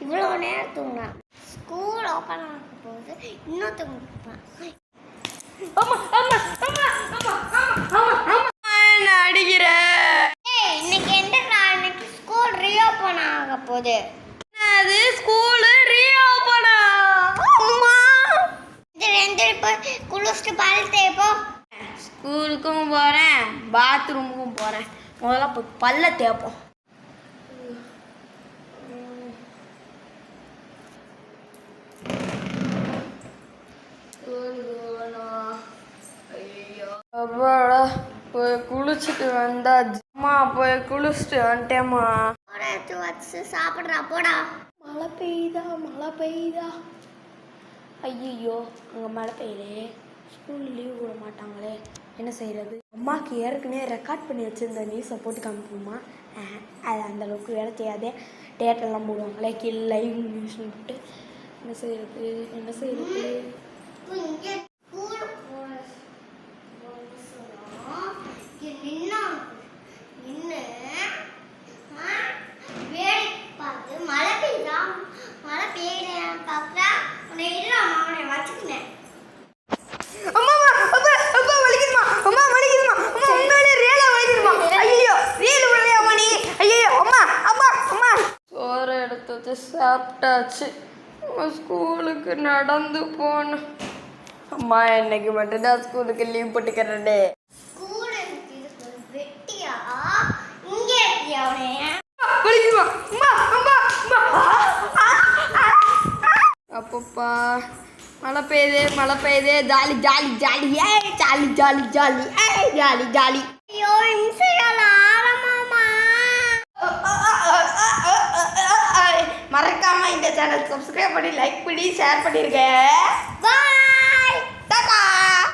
இவ்வளோ நேரம் தூங்கினா ஸ்கூல் ஓப்பன் ஆக போகுது இன்னும் தூங்கிப்பான். அடிக்கிறேன். இன்னைக்கு என்னடா இன்னைக்கு ஸ்கூல் ரீஓப்பன் ஆக போகுது. அது ஸ்கூல் ரீஓப்பன் குளிச்சுட்டு பல் தேய்ப்போம். ஸ்கூலுக்கும் போகிறேன் பாத்ரூமுக்கும் போகிறேன். முதல்ல போய் பல்ல தேய்ப்போம். அப்பாடா போய் குளிச்சுட்டு வந்தாச்சு. அம்மா போய் குளிச்சுட்டு வந்துட்டேம்மா. வச்சு சாப்பிட்றா போடா. மழை பெய்யுதா. ஐயோ அங்கே மழை பெய்யலே, ஸ்கூல் லீவ் விட மாட்டாங்களே, என்ன செய்கிறது? அம்மாவுக்கு ஏற்கனவே ரெக்கார்ட் பண்ணி வச்சுருந்த நியூஸை போட்டு காமிப்போமா? அது அந்தளவுக்கு வேலை செய்யாதே. டேட்டெல்லாம் போடுவாங்களே கீழே லைவ் நியூஸ்னு போட்டு என்ன செய்கிறது? சாப்பிட்டாச்சு. ஸ்கூலுக்கு நடந்து போகணும். அம்மா இன்னைக்கு மட்டும்தான் ஸ்கூலுக்கு லீவ் போட்டுக்கிறேன். அப்பப்பா மழை பெய்யுதே. ஜாலி ஜாலி ஜாலி ஏய் ஜாலி ஜாலி ஜாலி ஏய் ஜாலி ஜாலி. ஐயோ மறக்காம இந்த சேனல் சப்ஸ்கிரைப் பண்ணி லைக் பண்ணி ஷேர் பண்ணிருக்கேன்.